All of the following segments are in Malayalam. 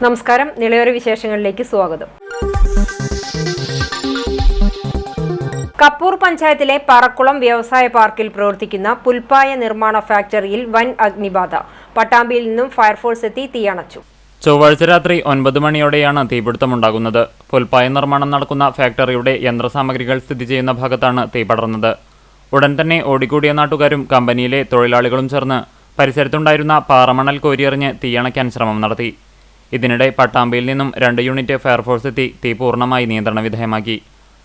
നമസ്കാരം, നിളയൊരു വിശേഷങ്ങളിലേക്ക് സ്വാഗതം. കപ്പൂർ പഞ്ചായത്തിലെ പറക്കുളം വ്യവസായ പാർക്കിൽ പ്രവർത്തിക്കുന്ന പുൽപ്പായ നിർമ്മാണ ഫാക്ടറിയിൽ വൻ അഗ്നിബാധ. പട്ടാമ്പിയിൽ നിന്നും ഫയർഫോഴ്സ് എത്തി തീയണച്ചു. ചൊവ്വാഴ്ച രാത്രി 9 മണിയോടെയാണ് തീപിടുത്തമുണ്ടാകുന്നത്. പുൽപ്പായ നിർമ്മാണം നടക്കുന്ന ഫാക്ടറിയുടെ യന്ത്രസാമഗ്രികൾ സ്ഥിതി ചെയ്യുന്ന ഭാഗത്താണ് തീ പടർന്നത്. ഉടൻ തന്നെ ഓടിക്കൂടിയ നാട്ടുകാരും കമ്പനിയിലെ തൊഴിലാളികളും ചേർന്ന് പരിസരത്തുണ്ടായിരുന്ന പാറമണൽ കോരിയെറിഞ്ഞ് തീയണയ്ക്കാൻ ശ്രമം നടത്തി. ഇതിനിടെ പട്ടാമ്പിയിൽ നിന്നും 2 യൂണിറ്റ് ഫയർഫോഴ്സ് എത്തി തീ പൂർണ്ണമായി നിയന്ത്രണ വിധേയമാക്കി.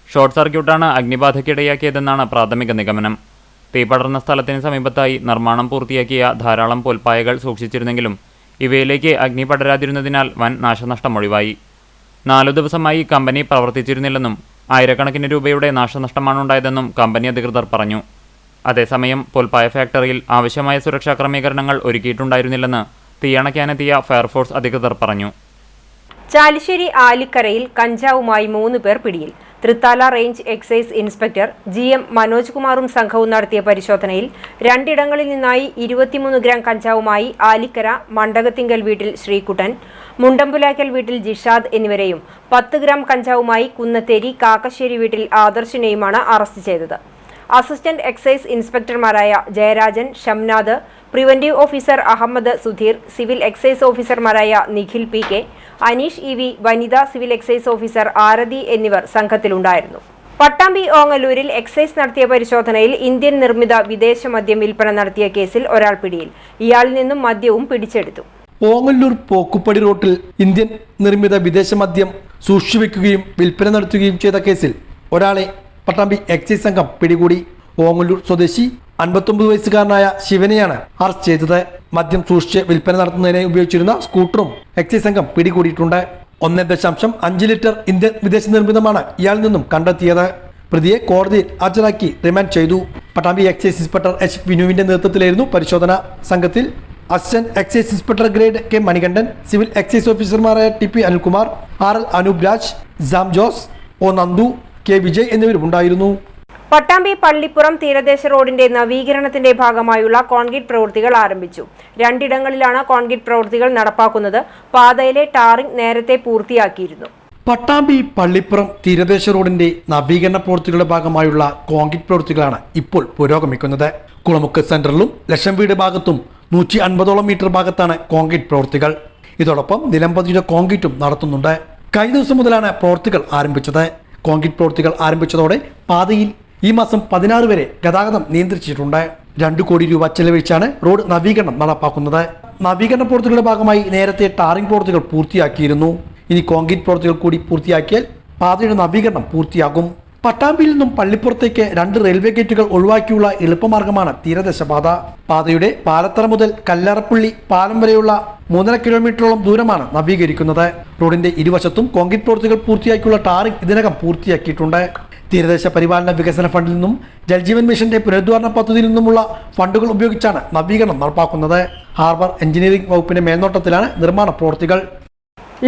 ഷോർട്ട് സർക്യൂട്ടാണ് അഗ്നിബാധയ്ക്കിടയാക്കിയതെന്നാണ് പ്രാഥമിക നിഗമനം. തീ പടർന്ന സ്ഥലത്തിന് സമീപത്തായി നിർമ്മാണം പൂർത്തിയാക്കിയ ധാരാളം പുൽപ്പായകൾ സൂക്ഷിച്ചിരുന്നെങ്കിലും ഇവയിലേക്ക് അഗ്നി പടരാതിരുന്നതിനാൽ വൻ നാശനഷ്ടം ഒഴിവായി. 4 ദിവസമായി കമ്പനി പ്രവർത്തിച്ചിരുന്നില്ലെന്നും ആയിരക്കണക്കിന് രൂപയുടെ നാശനഷ്ടമാണുണ്ടായതെന്നും കമ്പനി അധികൃതർ പറഞ്ഞു. അതേസമയം പുൽപ്പായ ഫാക്ടറിയിൽ ആവശ്യമായ സുരക്ഷാ ക്രമീകരണങ്ങൾ ഒരുക്കിയിട്ടുണ്ടായിരുന്നില്ലെന്ന് തീയണയ്ക്കാനെത്തിയ ഫയർഫോഴ്സ് അധികൃതർ പറഞ്ഞു. ചാലിശ്ശേരി ആലിക്കരയിൽ കഞ്ചാവുമായി 3 പേർ പിടിയിൽ. Thrithala range excise inspector GM Manoj കുമാറും സംഘവും നടത്തിയ പരിശോധനയിൽ 2 ഇടങ്ങളിൽ നിന്നായി 23 ഗ്രാം കഞ്ചാവുമായി ആലിക്കര മണ്ടകത്തിങ്കൽ വീട്ടിൽ ശ്രീകുട്ടൻ, മുണ്ടമ്പുലാക്കൽ വീട്ടിൽ ജിഷാദ് എന്നിവരെയും 10 ഗ്രാം കഞ്ചാവുമായി കുന്നത്തേരി കാക്കശ്ശേരി വീട്ടിൽ ആദർശിനെയുമാണ് അറസ്റ്റ് ചെയ്തത്. അസിസ്റ്റന്റ് എക്സൈസ് ഇൻസ്പെക്ടർമാരായ Jayarajan, Shamnath, preventive officer Ahammed Sudheer, civil excise ഓഫീസർമാരായ നിഖിൽ PK, അനീഷ് EV, വനിതാ സിവിൽ എക്സൈസ് ഓഫീസർ ആരതി എന്നിവർ സംഘത്തിലുണ്ടായിരുന്നു. പട്ടാമ്പി ഓങ്ങല്ലൂരിൽ എക്സൈസ് നടത്തിയ പരിശോധനയിൽ ഇന്ത്യൻ നിർമ്മിത വിദേശ മദ്യം വിൽപ്പന നടത്തിയ കേസിൽ ഒരാൾ പിടിയിൽ. ഇയാളിൽ നിന്നും മദ്യവും പിടിച്ചെടുത്തു. ഓങ്ങല്ലൂർ പോക്കുപ്പടി റോട്ടിൽ ഇന്ത്യൻ നിർമ്മിത വിദേശ മദ്യം സൂക്ഷിച്ചുവെക്കുകയും വിൽപ്പന നടത്തുകയും ചെയ്ത കേസിൽ ഒരാളെ പട്ടാമ്പി എക്സൈസ് സംഘം പിടികൂടി. ഓങ്ങല്ലൂർ സ്വദേശി 59 വയസ്സുകാരനായ ശിവനെയാണ് അറസ്റ്റ് ചെയ്തത്. മദ്യം സൂക്ഷിച്ച് വിൽപ്പന നടത്തുന്നതിനായി ഉപയോഗിച്ചിരുന്ന സ്കൂട്ടറും എക്സൈസ് സംഘം പിടികൂടിയിട്ടുണ്ട്. 1.5 ലിറ്റർ ഇന്ത്യൻ വിദേശ നിർമ്മിതമാണ് ഇയാളിൽ നിന്നും കണ്ടെത്തിയത്. പ്രതിയെ കോടതിയിൽ ഹാജരാക്കി റിമാൻഡ് ചെയ്തു. Pattambi excise inspector H. വിനുവിന്റെ നേതൃത്വത്തിലായിരുന്നു പരിശോധന. സംഘത്തിൽ assistant excise inspector grade K. Manikandan, civil excise ഓഫീസർമാരായ TP അനിൽകുമാർ, RL അനൂപ് രാജ്, ജാം ജോസ്, O. നന്ദു, K. വിജയ് എന്നിവരുമുണ്ടായിരുന്നു. പട്ടാമ്പി പള്ളിപ്പുറം തീരദേശ റോഡിന്റെ നവീകരണത്തിന്റെ ഭാഗമായുള്ള കോൺക്രീറ്റ് പ്രവൃത്തികൾ ആരംഭിച്ചു. 2 ഇടങ്ങളിലാണ് കോൺക്രീറ്റ് പ്രവൃത്തികൾ നടപ്പാക്കുന്നത്. പാതയിലെ ടാറിംഗ് നേരത്തെ പൂർത്തിയാക്കിയിരുന്നു. പട്ടാമ്പി പള്ളിപ്പുറം തീരദേശ റോഡിന്റെ നവീകരണ പ്രവൃത്തികളുടെ ഭാഗമായുള്ള കോൺക്രീറ്റ് പ്രവൃത്തികളാണ് ഇപ്പോൾ പുരോഗമിക്കുന്നത്. കുളമുക്ക് സെന്ററിലും ലക്ഷം വീട് ഭാഗത്തും 150ഓളം മീറ്റർ ഭാഗത്താണ് കോൺക്രീറ്റ് പ്രവൃത്തികൾ. ഇതോടൊപ്പം നിലംപതിയുടെ കോൺക്രീറ്റും നടത്തുന്നുണ്ട്. കഴിഞ്ഞ ദിവസം മുതലാണ് പ്രവൃത്തികൾ ആരംഭിച്ചത്. കോൺക്രീറ്റ് പ്രവൃത്തികൾ ആരംഭിച്ചതോടെ പാതയിൽ ഈ മാസം 16 വരെ ഗതാഗതം നിയന്ത്രിച്ചിട്ടുണ്ട്. 2 കോടി രൂപ ചെലവഴിച്ചാണ് റോഡ് നവീകരണം നടപ്പാക്കുന്നത്. നവീകരണ പ്രവൃത്തികളുടെ ഭാഗമായി നേരത്തെ ടാറിംഗ് പ്രവൃത്തികൾ പൂർത്തിയാക്കിയിരുന്നു. ഇനി കോൺക്രീറ്റ് പ്രവൃത്തികൾ കൂടി പൂർത്തിയാക്കിയാൽ പാതയുടെ നവീകരണം പൂർത്തിയാകും. പട്ടാമ്പിയിൽ നിന്നും പള്ളിപ്പുറത്തേക്ക് 2 റെയിൽവേ ഗേറ്റുകൾ ഒഴിവാക്കിയുള്ള എളുപ്പമാർഗമാണ് തീരദേശ പാത. പാതയുടെ പാലത്തറ മുതൽ കല്ലറപ്പള്ളി പാലം വരെയുള്ള 3.5 കിലോമീറ്ററോളം ദൂരമാണ് നവീകരിക്കുന്നത്. റോഡിന്റെ ഇരുവശത്തും കോൺക്രീറ്റ് പ്രവൃത്തികൾ പൂർത്തിയാക്കിയുള്ള ടാറിംഗ് ഇതിനകം പൂർത്തിയാക്കിയിട്ടുണ്ട്. തീരദേശ പരിപാലന വികസന ഫണ്ടിൽ നിന്നും ജൽജീവൻ മിഷന്റെ പുനരുദ്ധാരണ പദ്ധതിയിൽ നിന്നുമുള്ള ഫണ്ടുകൾ ഉപയോഗിച്ചാണ് നവീകരണം നടപ്പാക്കുന്നത്. ഹാർബർ എഞ്ചിനീയറിംഗ് വകുപ്പിന്റെ മേൽനോട്ടത്തിലാണ് നിർമ്മാണ പ്രവൃത്തികൾ.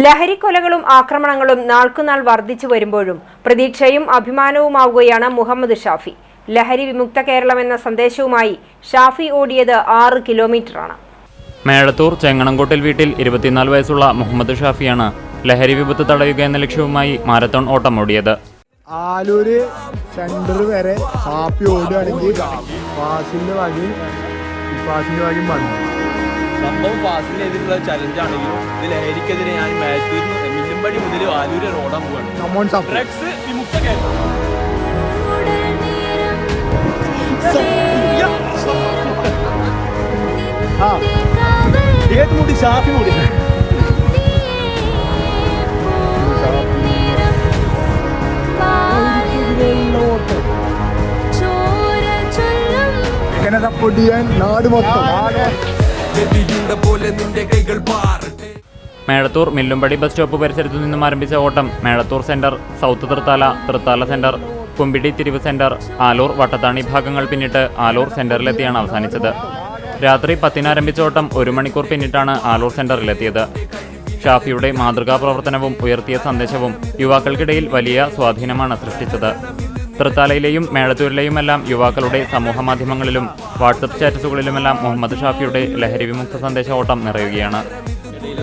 ലഹരിക്കൊലകളും ആക്രമണങ്ങളും നാൾക്കുനാൾ വർദ്ധിച്ചു വരുമ്പോഴും പ്രതീക്ഷയും അഭിമാനവുമാവുകയാണ് മുഹമ്മദ് ഷാഫി. ലഹരി വിമുക്ത കേരളം എന്ന സന്ദേശവുമായി ഷാഫി ഓടിയത് 6 കിലോമീറ്ററാണ്. മേഴത്തൂർ ചെങ്ങണംകോട്ടിൽ വീട്ടിൽ 24 വയസ്സുള്ള മുഹമ്മദ് ഷാഫിയാണ് ലഹരി വിപത്ത് തടയുക എന്ന ലക്ഷ്യവുമായി മാരത്തോൺ ഓട്ടം ഓടിയത്. ആലൂര് സെന്റർ വരെ ഹാപ്പി ഓടുകയാണെങ്കിൽ ഫാസിലിന്റെ വകയും വന്നു. സംഭവം ഫാസിൽ ചെയ്തിട്ടുള്ള ചലഞ്ചാണെങ്കിലും ഇത് ലഹരിക്കെതിരെ ഞാൻ മില്ലുംപടി മുതൽ ആലൂര് ഓടാൻ പോവാണ്. ഡ്രഗ്സ് വിമുക്ത കേരളം. ഷാഫി മൂടി നാട് മൊത്തം. മേഴത്തൂർ മില്ലുംപടി ബസ് സ്റ്റോപ്പ് പരിസരത്തു നിന്നും ആരംഭിച്ച ഓട്ടം Mezhathur centre, south Thrithala centre, Kumbidi തിരിവ് സെന്റർ, ആലൂർ വട്ടത്താണി ഭാഗങ്ങൾ പിന്നിട്ട് ആലൂർ സെന്ററിലെത്തിയാണ് അവസാനിച്ചത്. രാത്രി 10-ന് ആരംഭിച്ച ഓട്ടം 1 മണിക്കൂർ പിന്നിട്ടാണ് ആലൂർ സെന്ററിലെത്തിയത്. ഷാഫിയുടെ മാതൃകാ പ്രവർത്തനവും ഉയർത്തിയ സന്ദേശവും യുവാക്കൾക്കിടയിൽ വലിയ സ്വാധീനമാണ് സൃഷ്ടിച്ചത്. തൃത്താലയിലെയും മേഴത്തൂരിലെയുമെല്ലാം യുവാക്കളുടെ സമൂഹ മാധ്യമങ്ങളിലും വാട്സപ്പ് സ്റ്റാറ്റസുകളിലുമെല്ലാം മുഹമ്മദ് ഷാഫിയുടെ ലഹരി വിമുക്ത സന്ദേശ ഓട്ടം നിറയുകയാണ്.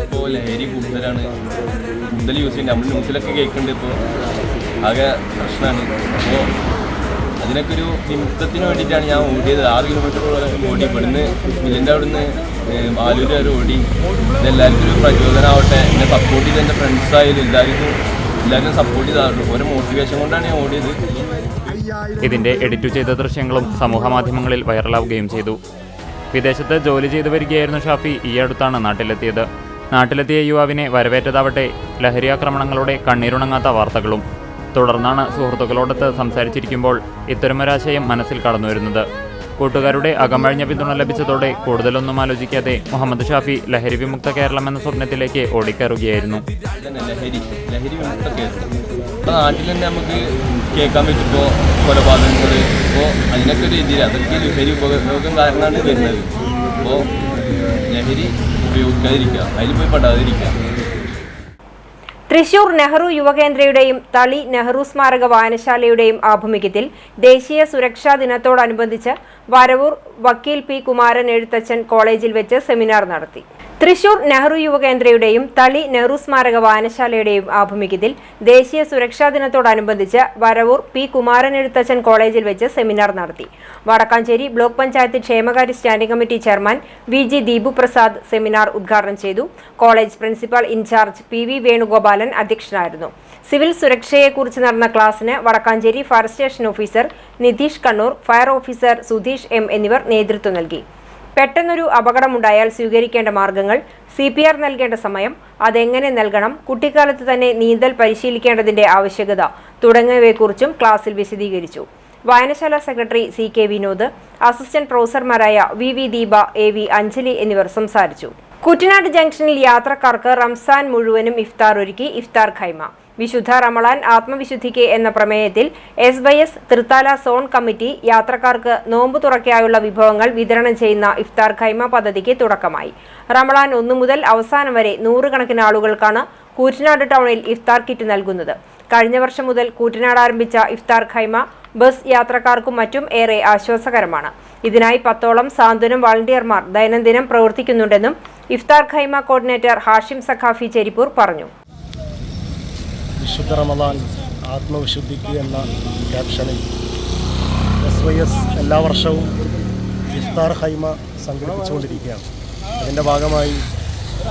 ഇപ്പോൾ ലഹരി കൂടുതലാണ്, കൂടുതൽ യൂസ് ചെയ്യുന്നത്. നമ്മൾ ന്യൂസിലൊക്കെ കേൾക്കുന്നുണ്ട്. ഇപ്പോൾ ആകെ പ്രശ്നമാണ്. അപ്പോൾ അതിനൊക്കെ ഒരു വിമുക്തത്തിന് വേണ്ടിയിട്ടാണ് ഞാൻ ഓടിയത്. 6 കിലോമീറ്ററോളം ഓടി. ഇവിടുന്ന് മില്ലിൻ്റെ അവിടുന്ന് ആലൂർ വരെ ഓടി. ഇതെല്ലാവർക്കും ഒരു പ്രചോദനമാവട്ടെ. എന്നെ സപ്പോർട്ട് ചെയ്ത് എൻ്റെ ഫ്രണ്ട്സായാലും എല്ലാവരും സപ്പോർട്ട് ചെയ്താറുണ്ട്. ഓരോ മോട്ടിവേഷൻ കൊണ്ടാണ് ഞാൻ ഓടിയത്. ഇതിന്റെ എഡിറ്റ് ചെയ്ത ദൃശ്യങ്ങളും സമൂഹ മാധ്യമങ്ങളിൽ വൈറലാവുകയും ചെയ്തു. വിദേശത്ത് ജോലി ചെയ്തു വരികയായിരുന്ന ഷാഫി ഈ അടുത്താണ് നാട്ടിലെത്തിയത്. നാട്ടിലെത്തിയ യുവാവിനെ വരവേറ്റതാവട്ടെ ലഹരി ആക്രമണങ്ങളുടെ കണ്ണീരുണങ്ങാത്ത വാർത്തകളും. തുടർന്നാണ് സുഹൃത്തുക്കളോടൊത്ത് സംസാരിച്ചിരിക്കുമ്പോൾ ഇത്തരമൊരാശയം മനസ്സിൽ കടന്നുവരുന്നത്. കൂട്ടുകാരുടെ അകമഴിഞ്ഞ പിന്തുണ ലഭിച്ചതോടെ കൂടുതലൊന്നും ആലോചിക്കാതെ മുഹമ്മദ് ഷാഫി ലഹരി വിമുക്ത കേരളം എന്ന സ്വപ്നത്തിലേക്ക് ഓടിക്കയറുകയായിരുന്നു. ലഹരി വിമുക്ത കേരളം നാട്ടിൽ തന്നെ നമുക്ക് കേൾക്കാൻ പറ്റുമ്പോൾ കൊലപാതകങ്ങൾ. അപ്പോൾ അതിനൊക്കെ ഒരു എതിരെ അതൊക്കെ ലഹരി ഉപയോഗം കാരണമാണ് വരുന്നത്. അപ്പോൾ ലഹരി ഉപയോഗിക്കാതിരിക്കുക, അതിൽ പോയി പെടാതിരിക്കുക. തൃശൂർ നെഹ്റു യുവകേന്ദ്രയുടെയും തളി നെഹ്റു സ്മാരക വായനശാലയുടെയും ആഭിമുഖ്യത്തിൽ ദേശീയ സുരക്ഷാ ദിനത്തോടനുബന്ധിച്ച് വരവൂർ വക്കീൽ പി കുമാരൻ എഴുത്തച്ഛൻ കോളേജിൽ വെച്ച് സെമിനാർ നടത്തി. തൃശൂർ നെഹ്റു യുവകേന്ദ്രയുടെയും തളി നെഹ്റു സ്മാരക വായനശാലയുടെയും ആഭിമുഖ്യത്തിൽ ദേശീയ സുരക്ഷാ ദിനത്തോടനുബന്ധിച്ച് വരവൂർ പി കുമാരൻ എഴുത്തച്ഛൻ കോളേജിൽ വെച്ച് സെമിനാർ നടത്തി. വടക്കാഞ്ചേരി ബ്ലോക്ക് പഞ്ചായത്ത് ക്ഷേമകാര്യ standing committee chairman VG Deepu Prasad seminar ഉദ്ഘാടനം ചെയ്തു. College principal in charge PV Venugopalan അധ്യക്ഷനായിരുന്നു. സിവിൽ സുരക്ഷയെക്കുറിച്ച് നടന്ന ക്ലാസിന് Vadakkanchery fire station officer Nitheesh Kannur, fire officer Sudheesh M എന്നിവർ നേതൃത്വം നൽകി. പെട്ടെന്നൊരു അപകടമുണ്ടായാൽ സ്വീകരിക്കേണ്ട മാർഗങ്ങൾ, CPR നൽകേണ്ട സമയം, അതെങ്ങനെ നൽകണം, കുട്ടിക്കാലത്ത് തന്നെ നീന്തൽ പരിശീലിക്കേണ്ടതിന്റെ ആവശ്യകത തുടങ്ങിയവയെക്കുറിച്ചും ക്ലാസ്സിൽ വിശദീകരിച്ചു. വായനശാല സെക്രട്ടറി CK വിനോദ്, അസിസ്റ്റന്റ് പ്രൊഫസർമാരായ VV ദീപ, AV അഞ്ജലി എന്നിവർ സംസാരിച്ചു. കുട്ടനാട് ജംഗ്ഷനിൽ യാത്രക്കാർക്ക് റംസാൻ മുഴുവനും ഇഫ്താർ ഒരുക്കി ഇഫ്താർ ഖൈമ. വിശുദ്ധ റമളാൻ ആത്മവിശുദ്ധിക്ക് എന്ന പ്രമേയത്തിൽ SYS തൃത്താല സോൺ കമ്മിറ്റി യാത്രക്കാർക്ക് നോമ്പ് തുറക്കായുള്ള വിഭവങ്ങൾ വിതരണം ചെയ്യുന്ന ഇഫ്താർ ഖൈമ പദ്ധതിക്ക് തുടക്കമായി. റമളാൻ 1 മുതൽ അവസാനം വരെ 100 കണക്കിന് ആളുകൾക്കാണ് കൂറ്റനാട് ടൗണിൽ ഇഫ്താർ കിറ്റ് നൽകുന്നത്. കഴിഞ്ഞ വർഷം മുതൽ കൂറ്റനാട് ആരംഭിച്ച ഇഫ്താർ ഖൈമ ബസ് യാത്രക്കാർക്കും മറ്റും ഏറെ ആശ്വാസകരമാണ്. ഇതിനായി 10ഓളം സാന്ത്വനം വളണ്ടിയർമാർ ദൈനംദിനം പ്രവർത്തിക്കുന്നുണ്ടെന്നും ഇഫ്താർ ഖൈമ കോർഡിനേറ്റർ ഹാഷിം സഖാഫി ചെരിപ്പൂർ പറഞ്ഞു. വിശുദ്ധ റമളാൻ ആത്മവിശുദ്ധിക്ക് എന്ന ക്യാപ്ഷനിൽ SYS എല്ലാ വർഷവും ഇഫ്താർ ഖൈമ സംഘടിപ്പിച്ചുകൊണ്ടിരിക്കുകയാണ്. അതിൻ്റെ ഭാഗമായി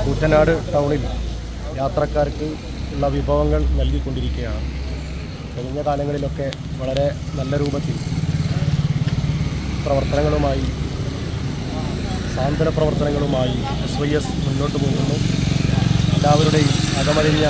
കൂറ്റനാട് ടൗണിൽ യാത്രക്കാർക്ക് ഉള്ള വിഭവങ്ങൾ നൽകിക്കൊണ്ടിരിക്കുകയാണ്. കഴിഞ്ഞ കാലങ്ങളിലൊക്കെ വളരെ നല്ല രൂപത്തിൽ പ്രവർത്തനങ്ങളുമായി, സാന്ത്വന പ്രവർത്തനങ്ങളുമായി SYS മുന്നോട്ട് പോകുന്നു. എല്ലാവരുടെയും അകമഴിഞ്ഞ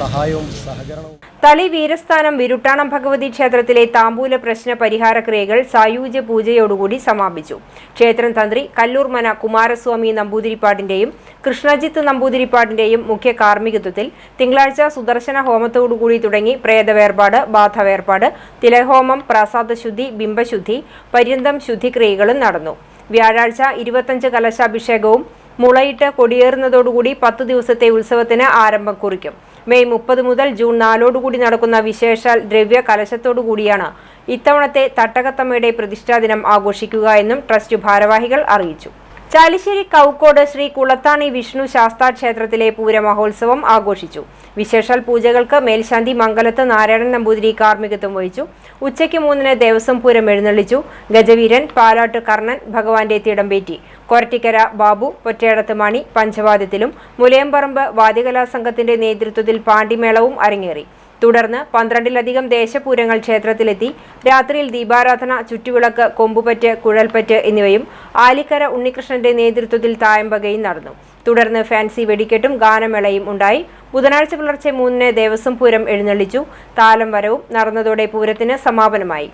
സഹായവും സഹകരണവും. തളി വീരസ്ഥാനം വിരുട്ടാണം ഭഗവതി ക്ഷേത്രത്തിലെ താമ്പൂല പ്രശ്ന പരിഹാര ക്രിയകൾ സായൂജ്യ പൂജയോടുകൂടി സമാപിച്ചു. ക്ഷേത്രം തന്ത്രി കല്ലൂർമന കുമാരസ്വാമി നമ്പൂതിരിപ്പാടിന്റെയും കൃഷ്ണജിത്ത് നമ്പൂതിരിപ്പാടിന്റെയും മുഖ്യ കാർമ്മികത്വത്തിൽ തിങ്കളാഴ്ച സുദർശന ഹോമത്തോടുകൂടി തുടങ്ങി പ്രേതവേർപാട്, ബാധവേർപാട്, തിലഹോമം, പ്രാസാദശുദ്ധി, ബിംബശുദ്ധി, പര്യന്തം ശുദ്ധിക്രിയകളും നടന്നു. വ്യാഴാഴ്ച 25 കലശാഭിഷേകവും മുളയിട്ട് കൊടിയേറുന്നതോടുകൂടി 10 ദിവസത്തെ ഉത്സവത്തിന് ആരംഭം കുറിക്കും. മെയ് 30 മുതൽ ജൂൺ 4 നടക്കുന്ന വിശേഷാൽ ദ്രവ്യ കലശത്തോടുകൂടിയാണ് ഇത്തവണത്തെ തട്ടകത്തമ്മയുടെ പ്രതിഷ്ഠാദിനം ആഘോഷിക്കുക എന്നും ട്രസ്റ്റ് ഭാരവാഹികൾ അറിയിച്ചു. ചാലിശ്ശേരി കൗക്കോട് ശ്രീ കുളത്താണി വിഷ്ണു ശാസ്താ ക്ഷേത്രത്തിലെ പൂരമഹോത്സവം ആഘോഷിച്ചു. വിശേഷാൽ പൂജകൾക്ക് മേൽശാന്തി മംഗലത്ത് നാരായണൻ നമ്പൂതിരി കാർമ്മികത്വം വഹിച്ചു. ഉച്ചയ്ക്ക് 3 ദേവസ്വം പൂരം എഴുന്നള്ളിച്ചു. ഗജവീരൻ, പാലാട്ട് കർണൻ ഭഗവാന്റെ തിടമ്പേറ്റി. കൊരട്ടിക്കര ബാബു, പൊറ്റേടത്ത് മണി പഞ്ചവാദ്യത്തിലും മുലയമ്പറമ്പ് വാദ്യകലാ സംഘത്തിന്റെ നേതൃത്വത്തിൽ പാണ്ടിമേളവും അരങ്ങേറി. തുടർന്ന് 12ലധികം ദേശപൂരങ്ങൾ ക്ഷേത്രത്തിലെത്തി. രാത്രിയിൽ ദീപാരാധന, ചുറ്റുവിളക്ക്, കൊമ്പുപറ്റ്, കുഴൽപ്പറ്റ് എന്നിവയും ആലിക്കര ഉണ്ണികൃഷ്ണന്റെ നേതൃത്വത്തിൽ തായമ്പകയും നടന്നു. തുടർന്ന് ഫാൻസി വെടിക്കെട്ടും ഗാനമേളയും ഉണ്ടായി. ബുധനാഴ്ച പുലർച്ചെ 3 ദേവസ്വം പൂരം എഴുന്നള്ളിച്ചു. താലം വരവും നടന്നതോടെ പൂരത്തിന് സമാപനമായി.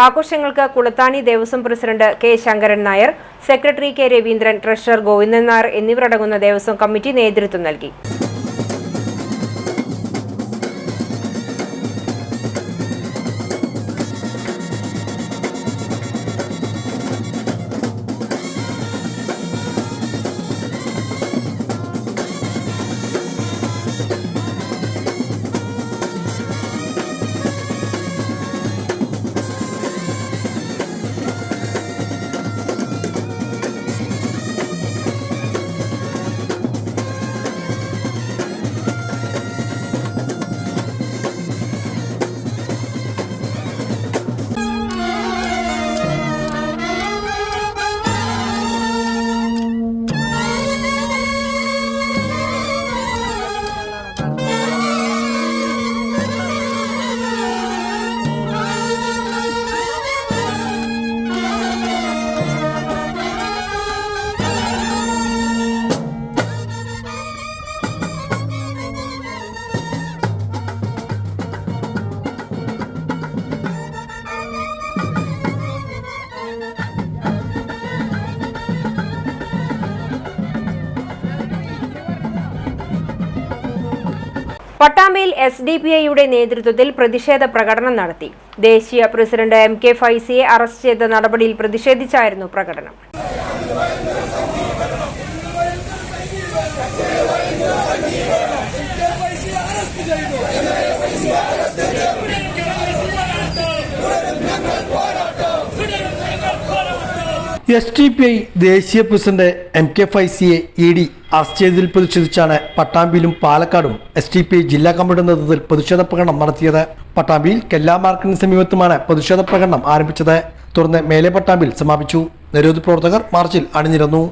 ആഘോഷങ്ങൾക്ക് Kulathani Devaswom president K Sankaran Nair, secretary K Raveendran, treasurer Govindan Nair എന്നിവരടങ്ങുന്ന ദേവസ്വം കമ്മിറ്റി നേതൃത്വം നൽകി. പട്ടാമ്പിയിൽ SDPIയുടെ നേതൃത്വത്തിൽ പ്രതിഷേധ പ്രകടനം നടത്തി. ദേശീയ പ്രസിഡന്റ് MK ഫൈസിയെ അറസ്റ്റ് ചെയ്ത നടപടിയിൽ പ്രതിഷേധിച്ചായിരുന്നു പ്രകടനം. SDPI ദേശീയ പ്രസിഡന്റ് MK ഫൈസിയെ ED അറസ്റ്റ് ചെയ്തതിൽ പ്രതിഷേധിച്ചാണ് പട്ടാമ്പിയിലും പാലക്കാടും SDPI ജില്ലാ കമ്മിറ്റിയുടെ നേതൃത്വത്തിൽ പ്രതിഷേധ പ്രകടനം നടത്തിയത്. പട്ടാമ്പിയിൽ കെല്ലാ മാർക്കറ്റിന് സമീപത്തുമാണ് പ്രതിഷേധ പ്രകടനം ആരംഭിച്ചത്. തുടർന്ന് മേലെ പട്ടാമ്പിയിൽ സമാപിച്ചു. നിരവധി പ്രവർത്തകർ മാർച്ചിൽ അണിനിരന്നു.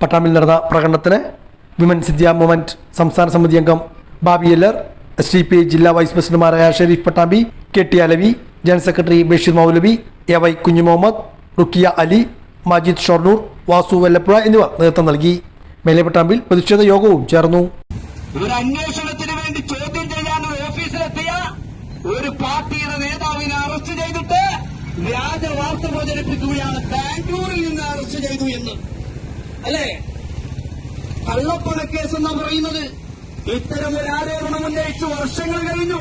പട്ടാമ്പിൽ നടന്ന പ്രകടനത്തിന് വിമൻസ് ഇന്ത്യ മൂവ്മെന്റ് സംസ്ഥാന സമിതി അംഗം ബാബി എല്ലർ, SDPI ജില്ലാ വൈസ് പ്രസിഡന്റുമാരായ Shareef Pattambi, KT Alavi, general secretary Basheer Moulavi, AY Kunhu Muhammad, ruqyah Ali, Majeed Shoranur, Vasu Vellappuzha എന്നിവർ നേതൃത്വം നൽകി. മേലെ പട്ടാമ്പിൽ പ്രതിഷേധ യോഗവും ചേർന്നു. ഒരു അന്വേഷണത്തിന് വേണ്ടി ചോദ്യം ചെയ്യാൻ ഒരു ഓഫീസിലെത്തിയ ഒരു പാർട്ടിയുടെ നേതാവിനെ അറസ്റ്റ് ചെയ്തിട്ട് വ്യാജ വാർത്ത പ്രചരിപ്പിക്കുകയാണ്. ബാംഗ്ലൂരിൽ നിന്ന് അറസ്റ്റ് ചെയ്തു എന്ന്, അല്ലേ? കള്ളപ്പണക്കേസ് എന്നാ പറയുന്നത്. ഇത്തരം ഒരു ആരോപണം ഉന്നയിച്ച് വർഷങ്ങൾ കഴിഞ്ഞു.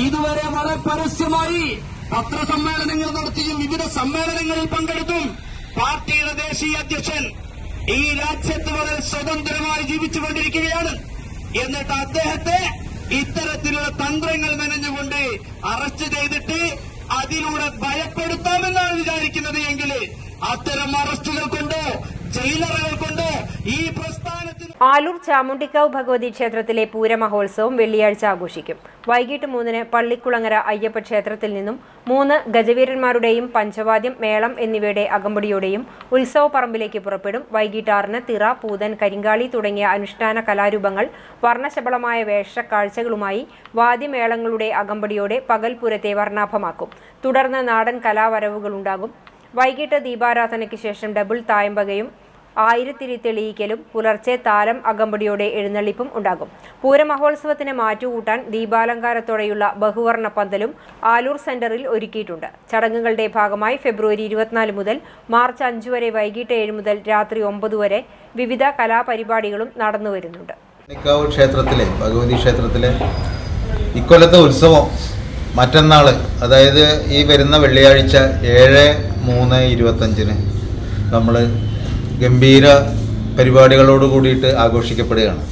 ഇതുവരെ വളരെ പരസ്യമായി പത്രസമ്മേളനങ്ങൾ നടത്തിയും വിവിധ സമ്മേളനങ്ങളിൽ പങ്കെടുത്തും പാർട്ടിയുടെ ദേശീയ അധ്യക്ഷൻ ഈ രാജ്യത്ത് വളരെ സ്വതന്ത്രമായി ജീവിച്ചുകൊണ്ടിരിക്കുകയാണ്. എന്നിട്ട് അദ്ദേഹത്തെ ഇത്തരത്തിലുള്ള തന്ത്രങ്ങൾ മെനഞ്ഞുകൊണ്ട് അറസ്റ്റ് ചെയ്തിട്ട് അതിലൂടെ ഭയപ്പെടുത്താമെന്നാണ് വിചാരിക്കുന്നത് എങ്കിൽ അത്തരം അറസ്റ്റുകൾ കൊണ്ടോ ജയിലറുകൾ കൊണ്ടോ ഈ പ്രസ്ഥാനത്തിന്. ആലൂർ ചാമുണ്ടിക്കാവ് ഭഗവതി ക്ഷേത്രത്തിലെ പൂരമഹോത്സവം വെള്ളിയാഴ്ച ആഘോഷിക്കും. വൈകിട്ട് 3-ന് പള്ളിക്കുളങ്ങര അയ്യപ്പ ക്ഷേത്രത്തിൽ നിന്നും 3 ഗജവീരന്മാരുടെയും പഞ്ചവാദ്യം, മേളം എന്നിവയുടെ അകമ്പടിയോടെയും ഉത്സവപ്പറമ്പിലേക്ക് പുറപ്പെടും. വൈകിട്ട് 6-ന് തിറ, പൂതൻ, കരിങ്കാളി തുടങ്ങിയ അനുഷ്ഠാന കലാരൂപങ്ങൾ വർണ്ണശബളമായ വേഷക്കാഴ്ചകളുമായി വാദ്യമേളങ്ങളുടെ അകമ്പടിയോടെ പകൽപൂരത്തെ വർണ്ണാഭമാക്കും. തുടർന്ന് നാടൻ കലാവരവുകളുണ്ടാകും. വൈകിട്ട് ദീപാരാധനയ്ക്ക് ശേഷം ഡബിൾ തായമ്പകയും 1000 തിരി തെളിയിക്കലും പുലർച്ചെ താലം അകമ്പടിയോടെ എഴുന്നള്ളിപ്പും ഉണ്ടാകും. പൂരമഹോത്സവത്തിന് മാറ്റുകൂട്ടാൻ ദീപാലങ്കാരത്തോടെയുള്ള ബഹുവർണ്ണ പന്തലും ആലൂർ സെന്ററിൽ ഒരുക്കിയിട്ടുണ്ട്. ചടങ്ങുകളുടെ ഭാഗമായി ഫെബ്രുവരി 24 മുതൽ മാർച്ച് 5 വരെ വൈകിട്ട് 7 മുതൽ രാത്രി 9 വരെ വിവിധ കലാപരിപാടികളും നടന്നുവരുന്നുണ്ട്. ക്ഷേത്രത്തിലെ ഭഗവതി ക്ഷേത്രത്തിലെ ഇക്കൊല്ലത്തെ ഉത്സവം മറ്റന്നാൾ, അതായത് ഈ വരുന്ന വെള്ളിയാഴ്ച 7/3/25 നമ്മൾ ഗംഭീര പരിപാടികളോട് കൂടിയിട്ട് ആഘോഷിക്കപ്പെടുകയാണ്.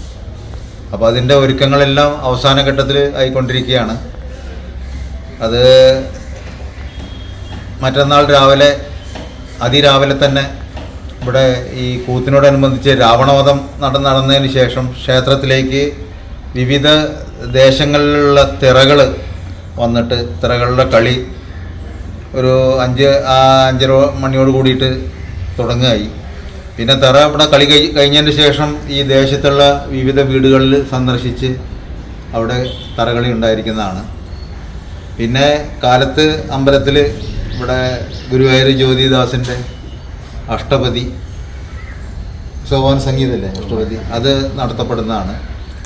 അപ്പോൾ അതിൻ്റെ ഒരുക്കങ്ങളെല്ലാം അവസാന ഘട്ടത്തിൽ ആയിക്കൊണ്ടിരിക്കുകയാണ്. അത് മറ്റന്നാൾ രാവിലെ അതിരാവിലെ തന്നെ ഇവിടെ ഈ കൂത്തിനോടനുബന്ധിച്ച് രാവണവധം നടന്നതിന് ശേഷം ക്ഷേത്രത്തിലേക്ക് വിവിധ ദേശങ്ങളിലുള്ള തിറകൾ വന്നിട്ട് തിറകളുടെ കളി ഒരു 5-5:30 മണിയോട് കൂടിയിട്ട് തുടങ്ങുകയായി. പിന്നെ തിറ ഇവിടെ കളി കഴിഞ്ഞതിന് ശേഷം ഈ ദേശത്തുള്ള വിവിധ വീടുകളിൽ സന്ദർശിച്ച് അവിടെ തറകളി ഉണ്ടായിരിക്കുന്നതാണ്. പിന്നെ കാലത്ത് അമ്പലത്തിൽ ഇവിടെ ഗുരുവായൂർ ജ്യോതിദാസിൻ്റെ അഷ്ടപതി സോപാന സംഗീതമല്ലേ, അഷ്ടപതി, അത് നടത്തപ്പെടുന്നതാണ്.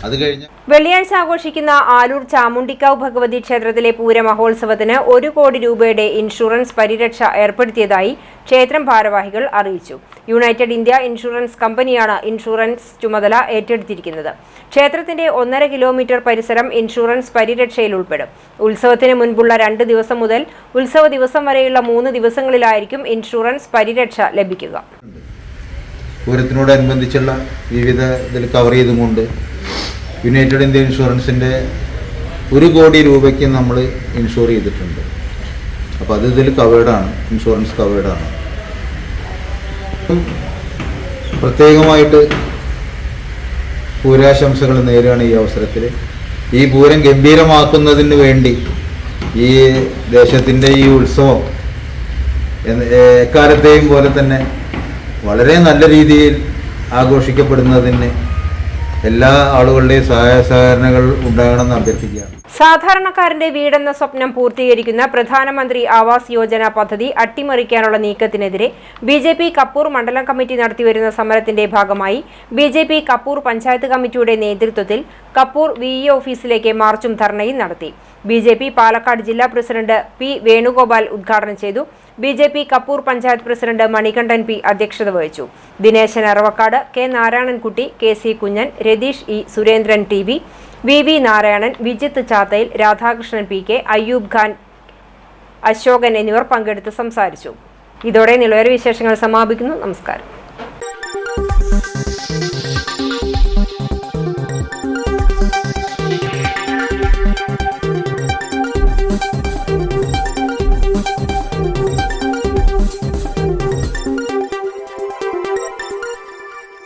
അത് കഴിഞ്ഞ് വെള്ളിയാഴ്ച ആഘോഷിക്കുന്ന ആലൂർ ചാമുണ്ടിക്കാവ് ഭഗവതി ക്ഷേത്രത്തിലെ പൂരമഹോത്സവത്തിന് 1 കോടി രൂപയുടെ ഇൻഷുറൻസ് പരിരക്ഷ ഏർപ്പെടുത്തിയതായി ക്ഷേത്രം ഭാരവാഹികൾ അറിയിച്ചു. യുണൈറ്റഡ് ഇന്ത്യ ഇൻഷുറൻസ് കമ്പനിയാണ് ഇൻഷുറൻസ് ചുമതല ഏറ്റെടുത്തിരിക്കുന്നത്. ക്ഷേത്രത്തിന്റെ 1.5 കിലോമീറ്റർ പരിസരം ഇൻഷുറൻസ് പരിരക്ഷയിൽ ഉൾപ്പെടും. ഉത്സവത്തിന് മുൻപുള്ള 2 ദിവസം മുതൽ ഉത്സവ ദിവസം വരെയുള്ള 3 ദിവസങ്ങളിലായിരിക്കും ഇൻഷുറൻസ് പരിരക്ഷ ലഭിക്കുക. പൂരത്തിനോടനുബന്ധിച്ചുള്ള വിവിധ ഇതിൽ കവർ ചെയ്തുകൊണ്ട് യുണൈറ്റഡ് ഇന്ത്യ ഇൻഷുറൻസിൻ്റെ 1 കോടി രൂപയ്ക്ക് നമ്മൾ ഇൻഷുർ ചെയ്തിട്ടുണ്ട്. അപ്പോൾ അത് ഇതിൽ കവേർഡാണ്, ഇൻഷുറൻസ് കവേർഡാണ്. പ്രത്യേകമായിട്ട് പൂരാശംസകൾ നേരുകയാണ് ഈ അവസരത്തിൽ. ഈ പൂരം ഗംഭീരമാക്കുന്നതിന് വേണ്ടി ഈ ദേശത്തിൻ്റെ ഈ ഉത്സവം എക്കാലത്തെയും പോലെ തന്നെ വളരെ നല്ല രീതിയിൽ ആഘോഷിക്കപ്പെടുന്നതിന് എല്ലാ ആളുകളുടെയും സഹായ സഹകരണങ്ങൾ ഉണ്ടാകണമെന്ന് അഭ്യർത്ഥിക്കുകയാണ്. സാധാരണക്കാരന്റെ വീടെന്ന സ്വപ്നം പൂർത്തീകരിക്കുന്ന പ്രധാനമന്ത്രി ആവാസ് യോജന പദ്ധതി അട്ടിമറിക്കാനുള്ള നീക്കത്തിനെതിരെ ബി.ജെ.പി. കപ്പൂർ മണ്ഡലം കമ്മിറ്റി നടത്തിവരുന്ന സമരത്തിന്റെ ഭാഗമായി ബി.ജെ.പി. കപ്പൂർ പഞ്ചായത്ത് കമ്മിറ്റിയുടെ നേതൃത്വത്തിൽ കപ്പൂർ വി.ഇ. ഓഫീസിലേക്ക് മാർച്ചും ധർണയും നടത്തി. ബി.ജെ.പി. പാലക്കാട് ജില്ലാ പ്രസിഡന്റ് പി. വേണുഗോപാൽ ഉദ്ഘാടനം ചെയ്തു. BJP. Kappur panchayat president Manikandan P. അധ്യക്ഷത വഹിച്ചു. Dineshan Aravakkad, K. Narayanankutty, K. C. Kunhan, Ratheesh E. Surendran T. V. Narayanan, Vijith Chathayil, Radhakrishnan P. K, Ayyub Khan, Ashokan എന്നിവർ പങ്കെടുത്ത് സംസാരിച്ചു. ഇതോടെ നിലവര വിശേഷങ്ങൾ സമാപിക്കുന്നു. നമസ്കാരം.